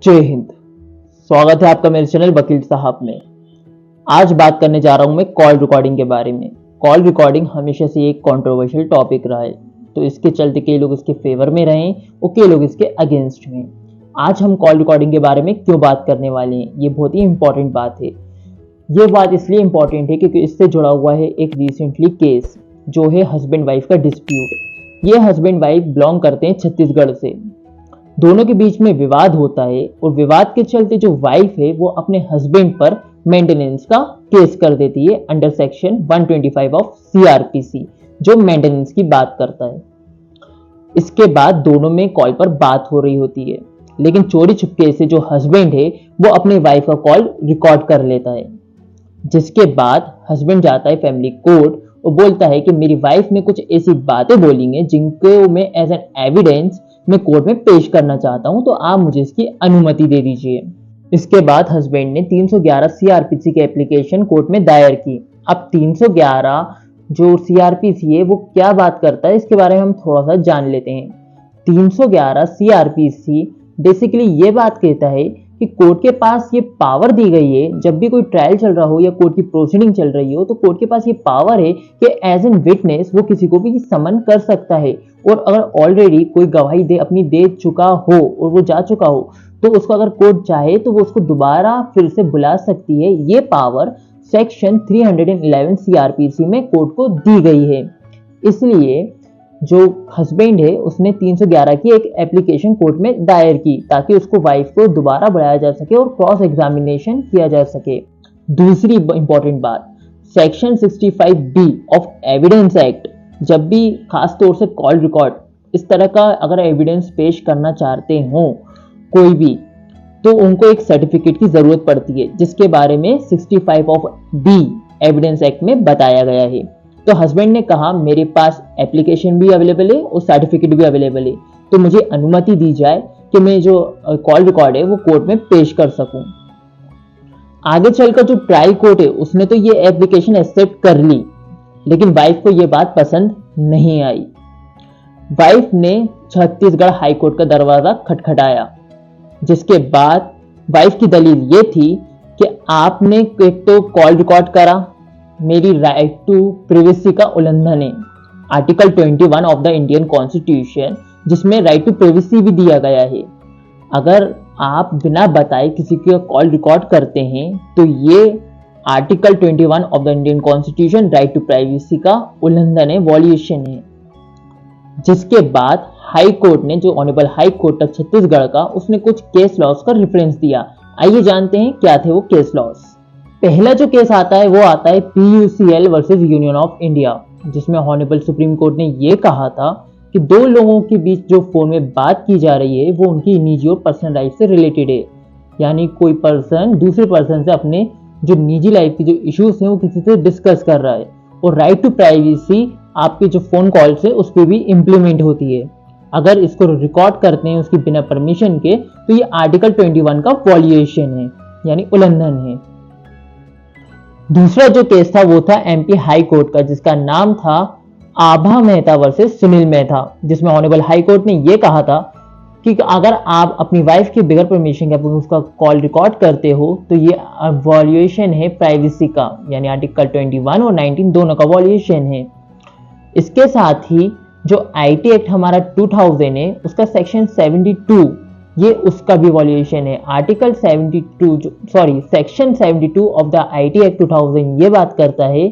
जय हिंद। स्वागत है आपका मेरे चैनल वकील साहब में। आज बात करने जा रहा हूं मैं कॉल रिकॉर्डिंग के बारे में। कॉल रिकॉर्डिंग हमेशा से एक कंट्रोवर्शियल टॉपिक रहा है, तो इसके चलते कई लोग इसके फेवर में रहे और कई लोग इसके अगेंस्ट में। आज हम कॉल रिकॉर्डिंग के बारे में क्यों बात करने वाले हैं, ये बहुत ही इंपॉर्टेंट बात है। ये बात इसलिए इंपॉर्टेंट है क्योंकि इससे जुड़ा हुआ है एक रिसेंटली केस जो है हस्बैंड वाइफ का डिस्प्यूट। ये हस्बैंड वाइफ बिलोंग करते हैं छत्तीसगढ़ से। दोनों के बीच में विवाद होता है और विवाद के चलते जो वाइफ है वो अपने हस्बैंड पर मेंटेनेंस का केस कर देती है अंडर सेक्शन 125 ऑफ सीआरपीसी, जो मेंटेनेंस की बात करता है। इसके बाद दोनों में कॉल पर बात हो रही होती है, लेकिन चोरी छुपके से जो हस्बैंड है वो अपने वाइफ का कॉल रिकॉर्ड कर लेता है। जिसके बाद हस्बैंड जाता है फैमिली कोर्ट और बोलता है कि मेरी वाइफ ने कुछ ऐसी बातें बोली हैं जिनको मैं एज एन एविडेंस मैं कोर्ट में पेश करना चाहता हूं, तो आप मुझे इसकी अनुमति दे दीजिए। इसके बाद हस्बैंड ने 311 सीआरपीसी की एप्लीकेशन कोर्ट में दायर की। अब 311 जो सीआरपीसी है वो क्या बात करता है, इसके बारे में हम थोड़ा सा जान लेते हैं। 311 सीआरपीसी बेसिकली ये बात कहता है कि कोर्ट के पास ये पावर दी गई है, जब भी कोई ट्रायल चल रहा हो या कोर्ट की प्रोसीडिंग चल रही हो तो कोर्ट के पास ये पावर है कि एज एन विटनेस वो किसी को भी समन कर सकता है। और अगर ऑलरेडी कोई गवाही अपनी दे चुका हो और वो जा चुका हो तो उसको अगर कोर्ट चाहे तो वो उसको दोबारा फिर से बुला सकती है। ये पावर सेक्शन 311 सीआरपीसी में कोर्ट को दी गई है। इसलिए जो हस्बैंड है उसने 311 की एक एप्लीकेशन कोर्ट में दायर की ताकि उसको वाइफ को दोबारा बुलाया जा सके और क्रॉस एग्जामिनेशन किया जा सके। दूसरी इंपॉर्टेंट बात, section 65B of evidence act, जब भी खास तौर से कॉल रिकॉर्ड इस तरह का अगर एविडेंस पेश करना चाहते हो कोई भी, तो उनको एक सर्टिफिकेट की जरूरत पड़ती है, जिसके बारे में 65 ऑफ बी एविडेंस एक्ट में बताया गया है। तो हस्बैंड ने कहा मेरे पास एप्लीकेशन भी अवेलेबल है और सर्टिफिकेट भी अवेलेबल है, तो मुझे अनुमति दी जाए कि मैं जो कॉल रिकॉर्ड है वो कोर्ट में पेश कर सकूं। आगे चलकर जो ट्रायल कोर्ट है उसने तो ये एप्लीकेशन एक्सेप्ट कर ली, लेकिन वाइफ को यह बात पसंद नहीं आई। वाइफ ने छत्तीसगढ़ हाई कोर्ट का दरवाजा खटखटाया, जिसके बाद वाइफ की दलील ये थी कि आपने एक तो कॉल रिकॉर्ड करा, मेरी राइट टू प्राइवेसी का उल्लंघन है। Article 21 of the Indian constitution, जिसमें राइट टू प्राइवेसी भी दिया गया है। अगर आप बिना बताए किसी का कॉल रिकॉर्ड करते हैं तो ये article 21 of the Indian constitution right to privacy का उल्लंघन है, वॉल्यूशन है। जिसके बाद हाई कोर्ट ने, जो honourable high court of Chhattisgarh का, उसने कुछ केस लॉस का रेफरेंस दिया। आइए जानते हैं क्या थे वो केस लॉस। पहला जो केस आता है वो आता है PUCL versus union of India, जिसमें ऑनरेबल सुप्रीम कोर्ट ने ये कहा था कि दो लोगों के बीच जो फोन में बात की जा रही है वो उनकी निजी और पर्सनल लाइफ से रिलेटेड है। यानी कोई पर्सन दूसरे पर्सन से अपने जो निजी लाइफ की जो इश्यूज हैं वो किसी से डिस्कस कर रहा है, और राइट टू प्राइवेसी आपके जो फोन कॉल्स है उस पर भी इंप्लीमेंट होती है। अगर इसको रिकॉर्ड करते हैं उसकी बिना परमिशन के तो ये आर्टिकल 21 का वॉल्यूशन है, यानी उल्लंघन है। दूसरा जो केस था वो था MP हाई कोर्ट का, जिसका नाम था आभा मेहता वर्सेस सुनील मेहता, जिसमें ऑनरेबल हाई कोर्ट ने यह कहा था कि अगर आप अपनी वाइफ के बगैर परमिशन के उसका कॉल रिकॉर्ड करते हो तो ये वॉल्यूशन है प्राइवेसी का, यानी आर्टिकल 21 और 19 दोनों का वॉल्यूशन है। इसके साथ ही जो IT एक्ट हमारा 2000 है उसका सेक्शन 72, ये उसका भी वॉल्यूशन है। Article 72 section 72 of the IT act 2000 ये बात करता है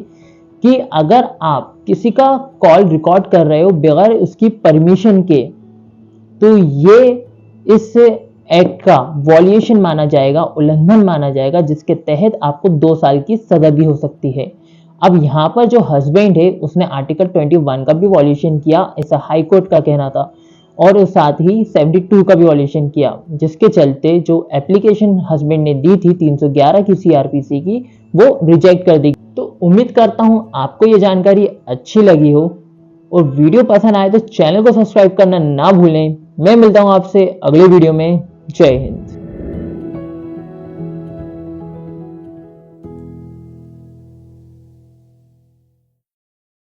कि अगर आप किसी का कॉल रिकॉर्ड कर रहे हो बगैर उसकी परमिशन के, तो ये इस एक्ट का वॉल्यूशन माना जाएगा, उल्लंघन माना जाएगा, जिसके तहत आपको 2 साल की सजा भी हो सकती है। अब यहाँ पर जो हस्बैंड है उसने आर्टिकल 21 का भी वॉल्यूशन किया, ऐसा हाई कोर्ट का कहना था, और साथ ही 72 का भी वॉल्यूशन किया, जिसके चलते जो एप्लीकेशन हस्बैंड ने दी थी 311 की सीआरपीसी की वो रिजेक्ट कर दी। तो उम्मीद करता हूं आपको ये जानकारी अच्छी लगी हो, और वीडियो पसंद आए तो चैनल को सब्सक्राइब करना ना भूलें। मैं मिलता हूं आपसे अगले वीडियो में। जय हिंद।